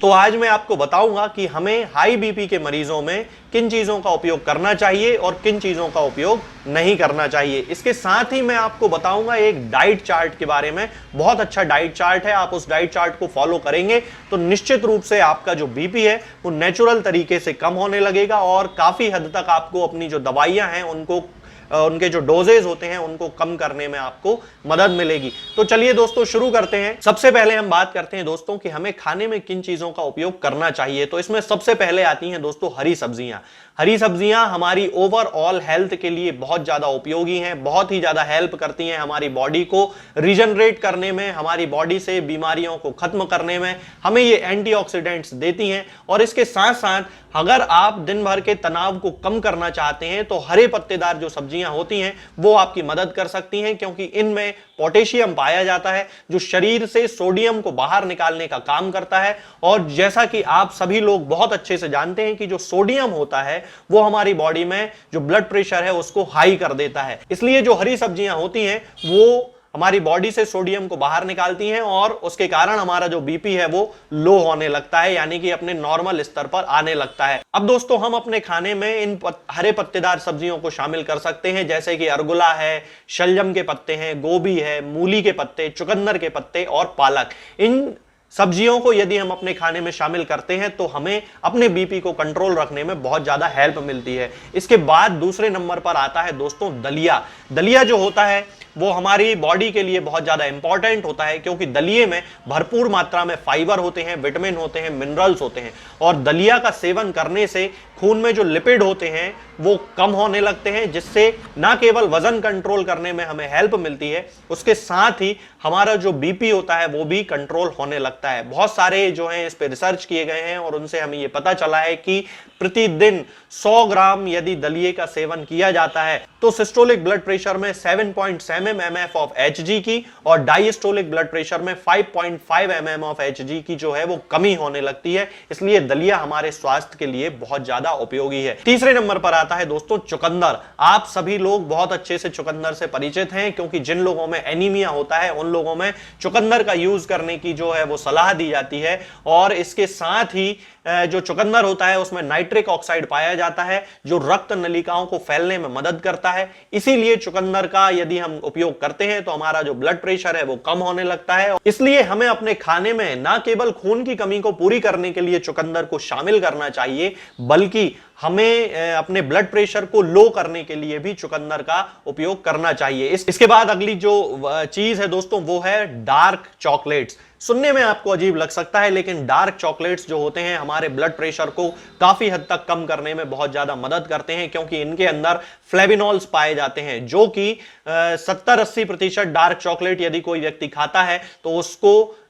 तो आज मैं आपको बताऊंगा कि हमें हाई बीपी के मरीजों में किन चीजों का उपयोग करना चाहिए और किन चीजों का उपयोग नहीं करना चाहिए। इसके साथ ही मैं आपको बताऊंगा एक डाइट चार्ट के बारे में। बहुत अच्छा डाइट चार्ट है, आप उस डाइट चार्ट को फॉलो करेंगे तो निश्चित रूप से आपका जो बीपी है वो नेचुरल तरीके से कम होने लगेगा और काफी हद तक आपको अपनी जो दवाइयां हैं उनके जो डोजेज होते हैं उनको कम करने में आपको मदद मिलेगी। तो चलिए दोस्तों शुरू करते हैं। सबसे पहले हम बात करते हैं दोस्तों कि हमें खाने में किन चीजों का उपयोग करना चाहिए। तो इसमें सबसे पहले आती हैं दोस्तों हरी सब्जियां। हरी सब्जियां हमारी ओवरऑल हेल्थ के लिए बहुत ज्यादा उपयोगी हैं, बहुत ही ज्यादा हेल्प करती हैं हमारी बॉडी को रीजनरेट करने में, हमारी बॉडी से बीमारियों को खत्म करने में। हमें ये एंटीऑक्सीडेंट्स देती हैं और इसके साथ साथ अगर आप दिन भर के तनाव को कम करना चाहते हैं तो हरे पत्तेदार जो सब्जियां होती हैं वो आपकी मदद कर सकती हैं, क्योंकि इनमें पोटेशियम पाया जाता है जो शरीर से सोडियम को बाहर निकालने का काम करता है। और जैसा कि आप सभी लोग बहुत अच्छे से जानते हैं कि जो सोडियम होता है वो हमारी बॉडी में जो ब्लड प्रेशर है उसको हाई कर देता है। इसलिए जो हरी सब्जियां होती हैं वो हमारी बॉडी से सोडियम को बाहर निकालती हैं और उसके कारण हमारा जो बीपी है वो लो होने लगता है, यानी कि अपने नॉर्मल स्तर पर आने लगता है। अब दोस्तों हम अपने खाने में इन हरे पत्तेदार सब्जियों को शामिल कर सकते हैं, जैसे कि अरगुला है, शलजम के पत्ते हैं, गोभी है, मूली के पत्ते, चुकंदर के पत्ते और पालक। इन सब्जियों को यदि हम अपने खाने में शामिल करते हैं तो हमें अपने बीपी को कंट्रोल रखने में बहुत ज्यादा हेल्प मिलती है। इसके बाद दूसरे नंबर पर आता है दोस्तों दलिया। दलिया जो होता है वो हमारी बॉडी के लिए बहुत ज्यादा इंपॉर्टेंट होता है, क्योंकि दलिये में भरपूर मात्रा में फाइबर होते हैं, विटामिन होते हैं, मिनरल्स होते हैं और दलिया का सेवन करने से खून में जो लिपिड होते हैं वो कम होने लगते हैं, जिससे ना केवल वजन कंट्रोल करने में हमें हेल्प मिलती है, उसके साथ ही हमारा जो बीपी होता है वो भी कंट्रोल होने लगता है। बहुत सारे जो हैं इस पे रिसर्च किए गए हैं और उनसे हमें ये पता चला है कि प्रतिदिन 100 ग्राम यदि दलिये का सेवन किया जाता है तो सिस्टोलिक ब्लड प्रेशर में 7.7 mm ऑफ Hg की और डायस्टोलिक ब्लड प्रेशर में 5.5 mm ऑफ Hg की जो है वो कमी होने लगती है। इसलिए दलिया हमारे स्वास्थ्य के लिए बहुत ज्यादा उपयोगी है। तीसरे नंबर पर आता है दोस्तों चुकंदर। आप सभी लोग बहुत अच्छे से चुकंदर से परिचित हैं, क्योंकि जिन लोगों में एनीमिया होता है उन लोगों में चुकंदर का यूज करने की जो है वो सलाह दी जाती है। और इसके साथ ही जो चुकंदर होता है उसमें नाइट्रिक ऑक्साइड पाया जाता है जो रक्त नलिकाओं को फैलने में मदद करता है। इसीलिए चुकंदर का यदि हम उपयोग करते हैं तो हमारा जो ब्लड प्रेशर है वो कम होने लगता है। इसलिए हमें अपने खाने में ना केवल खून की कमी को पूरी करने के लिए चुकंदर को शामिल करना चाहिए, बल्कि हमें अपने ब्लड प्रेशर को लो करने के लिए भी चुकंदर का उपयोग करना चाहिए। इसके बाद अगली जो चीज है दोस्तों वो है डार्क चॉकलेट्स। सुनने में आपको अजीब लग सकता है, लेकिन डार्क चॉकलेट्स जो होते हैं हमारे ब्लड प्रेशर को काफी हद तक कम करने में बहुत ज्यादा मदद करते हैं, क्योंकि इनके अंदर फ्लेविनॉल्स पाए जाते हैं, जो कि 70-80% डार्क चॉकलेट यदि कोई व्यक्ति खाता है तो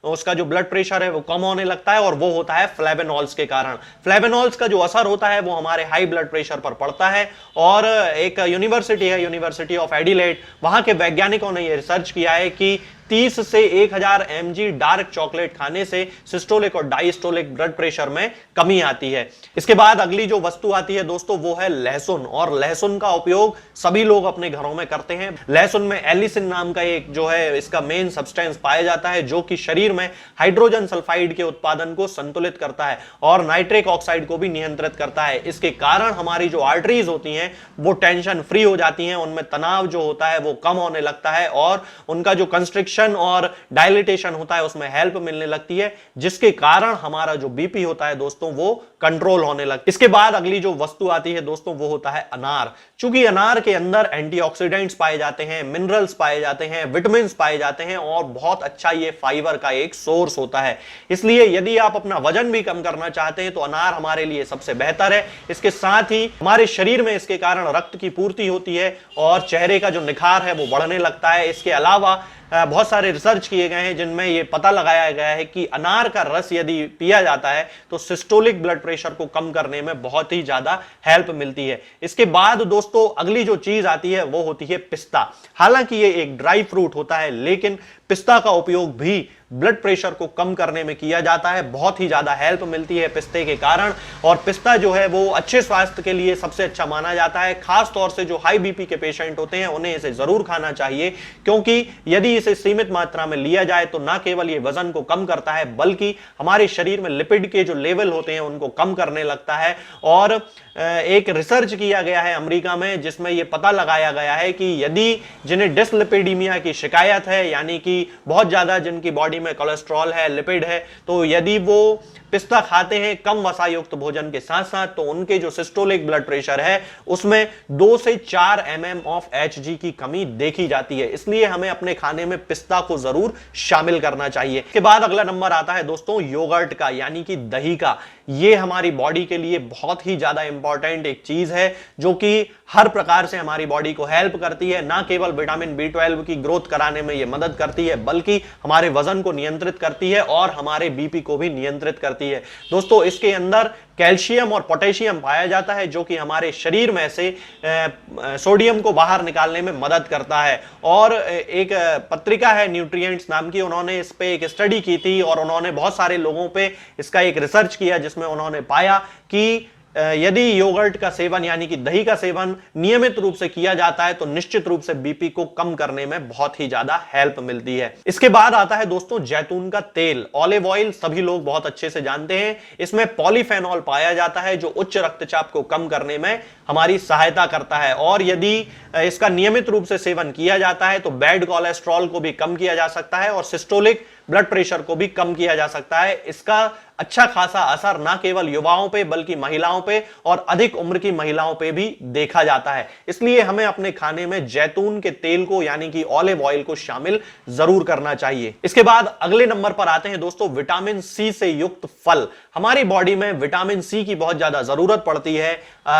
उसका जो ब्लड प्रेशर है वो कम होने लगता है, और वो होता है फ्लेविनॉल्स के कारण। फ्लेविनॉल्स का जो असर होता है वो हमारे हाई ब्लड प्रेशर पर पड़ता है। और एक यूनिवर्सिटी है, यूनिवर्सिटी ऑफ एडिलेड, वहां के वैज्ञानिकों ने यह रिसर्च किया है कि 30 से 1000 mg डार्क चॉकलेट खाने से सिस्टोलिक और डायस्टोलिक ब्लड प्रेशर में कमी आती है। इसके बाद अगली जो वस्तु आती है दोस्तों वो है लहसुन, और लहसुन का उपयोग सभी लोग अपने घरों में करते हैं। लहसुन में एलिसिन नाम का एक जो है इसका मेन सब्सटेंस पाया जाता है, जो कि शरीर में हाइड्रोजन सल्फाइड के उत्पादन को संतुलित करता है और नाइट्रिक ऑक्साइड को भी नियंत्रित करता है। इसके कारण हमारी जो आर्टरीज होती हैं वो टेंशन फ्री हो जाती हैं, उनमें तनाव जो होता है वो कम होने लगता है और उनका जो कंस्ट्रिक्शन और डायलिटेशन होता है उसमें हेल्प मिलने लगती है, जिसके कारण हमारा जो बीपी होता है दोस्तों वो कंट्रोल होने लगता है। इसके बाद अगली जो वस्तु आती है दोस्तों वो होता है अनार। चूंकि अनार के अंदर एंटीऑक्सीडेंट्स पाए जाते हैं, मिनरल्स पाए जाते हैं, विटामिन पाए जाते हैं और बहुत अच्छा ये फाइबर का एक सोर्स होता है। इसलिए यदि आप अपना वजन भी कम करना चाहते हैं तो अनार हमारे लिए सबसे बेहतर है। इसके साथ ही हमारे शरीर में इसके कारण रक्त की पूर्ति होती है और चेहरे का जो निखार है वो बढ़ने लगता है। इसके अलावा बहुत सारे रिसर्च किए गए हैं जिनमें यह पता लगाया गया है कि अनार का रस यदि पिया जाता है तो सिस्टोलिक ब्लड प्रेशर को कम करने में बहुत ही ज्यादा हेल्प मिलती है। इसके बाद दोस्तों अगली जो चीज आती है वो होती है पिस्ता। हालांकि ये एक ड्राई फ्रूट होता है, लेकिन पिस्ता का उपयोग भी ब्लड प्रेशर को कम करने में किया जाता है। बहुत ही ज्यादा हेल्प मिलती है पिस्ते के कारण, और पिस्ता जो है वो अच्छे स्वास्थ्य के लिए सबसे अच्छा माना जाता है। खास तौर से जो हाई बीपी के पेशेंट होते हैं उन्हें इसे जरूर खाना चाहिए, क्योंकि यदि इसे सीमित मात्रा में लिया जाए तो ना केवल ये वजन को कम करता है बल्कि हमारे शरीर में लिपिड के जो लेवल होते हैं उनको कम करने लगता है। और एक रिसर्च किया गया है अमेरिका में जिसमें यह पता लगाया गया है कि यदि जिन्हें डिसलिपिडीमिया की शिकायत है, यानी कि बहुत ज्यादा जिनकी बॉडी में कोलेस्ट्रॉल है, लिपिड है, तो यदि वो पिस्ता खाते हैं कम वसा युक्त भोजन के साथ साथ, तो उनके जो सिस्टोलिक ब्लड प्रेशर है उसमें 2 से 4 mm ऑफ Hg की कमी देखी जाती है। इसलिए हमें अपने खाने में पिस्ता को जरूर शामिल करना चाहिए। इसके बाद अगला नंबर आता है दोस्तों योगर्ट का, यानी कि दही का। ये हमारी बॉडी के लिए बहुत ही ज्यादा इंपॉर्टेंट एक चीज है जो कि हर प्रकार से हमारी बॉडी को हेल्प करती है। ना केवल विटामिन B12 की ग्रोथ कराने में यह मदद करती है बल्कि हमारे वजन को नियंत्रित करती है और हमारे बीपी को भी नियंत्रित करती है। दोस्तों इसके अंदर कैल्शियम और पोटेशियम पाया जाता है जो कि हमारे शरीर में से सोडियम को बाहर निकालने में मदद करता है। और एक पत्रिका है न्यूट्रिएंट्स नाम की, उन्होंने इस पे एक स्टडी की थी और उन्होंने बहुत सारे लोगों पे इसका एक रिसर्च किया जिसमें उन्होंने पाया कि यदि योगर्ट का सेवन यानी कि दही का सेवन नियमित रूप से किया जाता है तो निश्चित रूप से बीपी को कम करने में बहुत ही ज्यादा हेल्प मिलती है। इसके बाद आता है दोस्तों जैतून का तेल, ऑलिव ऑयल, सभी लोग बहुत अच्छे से जानते हैं। इसमें पॉलीफेनॉल पाया जाता है जो उच्च रक्तचाप को कम करने में हमारी सहायता करता है, और यदि इसका नियमित रूप से सेवन किया जाता है तो बैड कोलेस्ट्रॉल को भी कम किया जा सकता है और सिस्टोलिक ब्लड प्रेशर को भी कम किया जा सकता है। इसका अच्छा खासा असर ना केवल युवाओं पे बल्कि महिलाओं पे और अधिक उम्र की महिलाओं पे भी देखा जाता है। इसलिए हमें अपने खाने में जैतून के तेल को यानी कि ऑलिव ऑयल को शामिल जरूर करना चाहिए। इसके बाद अगले नंबर पर आते हैं दोस्तों विटामिन सी से युक्त फल। हमारी बॉडी में विटामिन सी की बहुत ज्यादा जरूरत पड़ती है।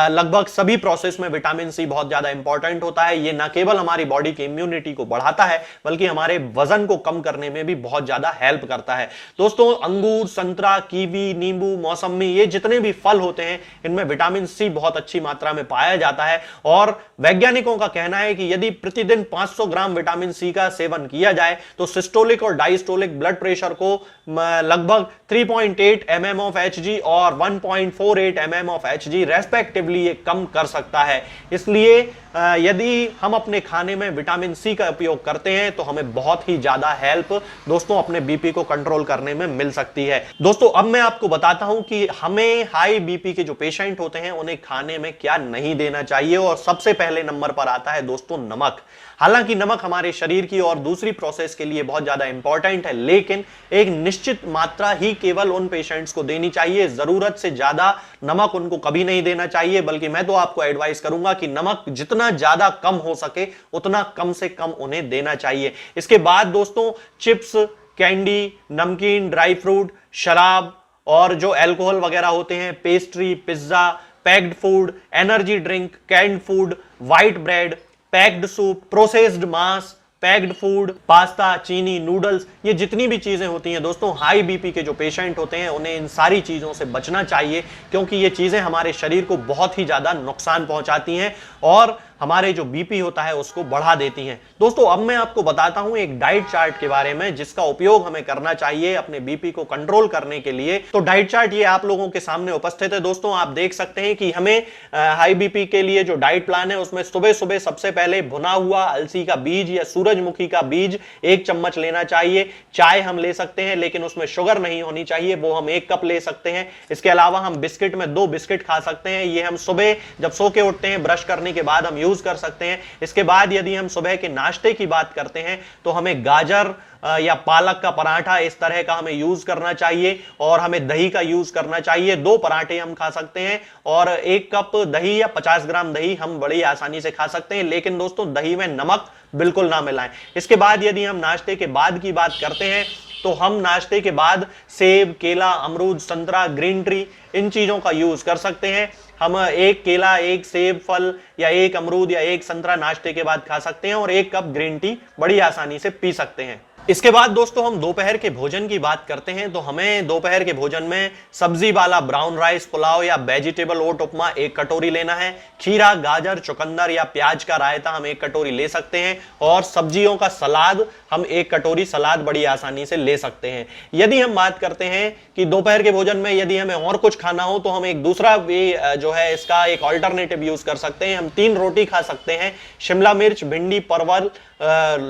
लगभग सभी प्रोसेस में विटामिन सी बहुत ज्यादा इंपॉर्टेंट होता है। ये ना केवल हमारी बॉडी की इम्यूनिटी को बढ़ाता है बल्कि हमारे वजन को कम करने में भी बहुत ज्यादा हेल्प करता है। दोस्तों अंगूर, संतरा, कीवी, नींबू, मौसमी, ये जितने भी फल होते हैं इनमें विटामिन सी बहुत अच्छी मात्रा में पाया जाता है और वैज्ञानिकों का कहना है कि यदि प्रतिदिन 500 ग्राम विटामिन सी का सेवन किया जाए तो सिस्टोलिक और डायस्टोलिक ब्लड प्रेशर को लगभग 3.8 mm ऑफ Hg और 1.48 mm ऑफ Hg रेस्पेक्टिवली ये कम कर सकता है। इसलिए यदि हम अपने खाने में विटामिन सी का उपयोग करते हैं तो हमें बहुत ही ज्यादा हेल्प दोस्तों अपने बीपी को कंट्रोल करने में मिल सकती है। दोस्तों अब मैं आपको बताता हूं कि हमें हाई बीपी के जो पेशेंट होते हैं उन्हें खाने में क्या नहीं देना चाहिए, और सबसे पहले नंबर पर आता है दोस्तों नमक। हालांकि नमक हमारे शरीर की और दूसरी प्रोसेस के लिए बहुत ज्यादा इंपॉर्टेंट है, लेकिन एक निश्चित मात्रा ही केवल उन पेशेंट्स को देनी चाहिए। जरूरत से ज्यादा नमक उनको कभी नहीं देना चाहिए, बल्कि मैं तो आपको एडवाइस करूंगा कि नमक जितना ज्यादा कम हो सके उतना कम से कम उन्हें देना चाहिए। इसके बाद दोस्तों चिप्स, कैंडी, नमकीन, ड्राई फ्रूट, शराब और जो अल्कोहल वगैरह होते हैं, pastry, pizza, packed food, energy drink, canned food, white bread, packed soup, processed मांस, पैक्ड फूड, पास्ता, चीनी, नूडल्स, ये जितनी भी चीजें होती हैं दोस्तों हाई बीपी के जो पेशेंट होते हैं उन्हें इन सारी चीजों से बचना चाहिए, क्योंकि ये चीजें हमारे शरीर को बहुत ही ज्यादा नुकसान पहुंचाती हैं और हमारे जो बीपी होता है उसको बढ़ा देती हैं। दोस्तों अब मैं आपको बताता हूं एक डाइट चार्ट के बारे में जिसका उपयोग हमें करना चाहिए अपने बीपी को कंट्रोल करने के लिए। तो डाइट चार्ट ये आप लोगों के सामने उपस्थित है दोस्तों। आप देख सकते हैं कि हमें हाई बीपी के लिए जो डाइट प्लान है उसमें सुबह सुबह सबसे पहले भुना हुआ अलसी का बीज या सूरजमुखी का बीज 1 चम्मच लेना चाहिए। चाय हम ले सकते हैं लेकिन उसमें शुगर नहीं होनी चाहिए, वो हम 1 कप ले सकते हैं। इसके अलावा हम बिस्किट में 2 बिस्किट खा सकते हैं, ये हम सुबह जब सो के उठते हैं ब्रश करने के बाद हम यूज कर सकते हैं। इसके बाद यदि हम सुबह के नाश्ते की बात करते हैं तो हमें गाजर या पालक का पराठा इस तरह का हमें यूज करना चाहिए और हमें दही का यूज करना चाहिए। 2 पराठे हम खा सकते हैं और 1 कप दही या 50 ग्राम दही हम बड़ी आसानी से खा सकते हैं, लेकिन दोस्तों दही में नमक बिल्कुल ना मिलाएं। इसके बाद यदि हम नाश्ते के बाद की बात करते हैं तो हम नाश्ते के बाद सेब, केला, अमरूद, संतरा, ग्रीन टी इन चीजों का यूज कर सकते हैं। हम 1 केला, 1 सेब फल या 1 अमरूद या 1 संतरा नाश्ते के बाद खा सकते हैं और 1 कप ग्रीन टी बड़ी आसानी से पी सकते हैं। इसके बाद दोस्तों हम दोपहर के भोजन की बात करते हैं। तो हमें दोपहर के भोजन में सब्जी वाला ब्राउन राइस पुलाव या वेजिटेबल ओट उपमा 1 कटोरी लेना है। खीरा, गाजर, चुकंदर या प्याज का रायता हम 1 कटोरी ले सकते हैं, और सब्जियों का सलाद हम 1 कटोरी सलाद बड़ी आसानी से ले सकते हैं। यदि हम बात करते हैं कि दोपहर के भोजन में यदि हमें और कुछ खाना हो तो हम एक दूसरा भी जो है इसका एक ऑल्टरनेटिव यूज कर सकते हैं। हम 3 रोटी खा सकते हैं, शिमला मिर्च, भिंडी, परवल,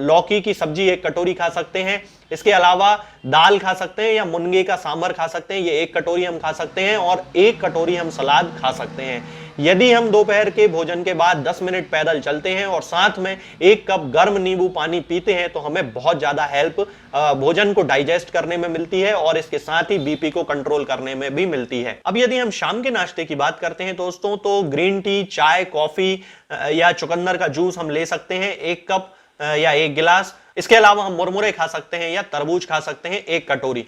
लौकी की सब्जी 1 कटोरी खा सकते हैं। इसके अलावा दाल खा सकते हैं या मुनगे का सांभर खा सकते हैं, ये 1 कटोरी हम खा सकते हैं, और 1 कटोरी हम सलाद खा सकते हैं। यदि हम दोपहर के भोजन के बाद 10 मिनट पैदल चलते हैं और साथ में 1 कप गर्म नींबू पानी पीते हैं तो हमें बहुत ज्यादा हेल्प भोजन को डाइजेस्ट करने में मिलती है, और इसके साथ ही बीपी को कंट्रोल करने में भी मिलती है। अब यदि हम शाम के नाश्ते की बात करते हैं दोस्तों, तो ग्रीन टी, चाय, कॉफी या चुकंदर का जूस हम ले सकते हैं 1 कप या 1 गिलास। इसके अलावा हम मुरमुरे खा सकते हैं या तरबूज खा सकते हैं 1 कटोरी।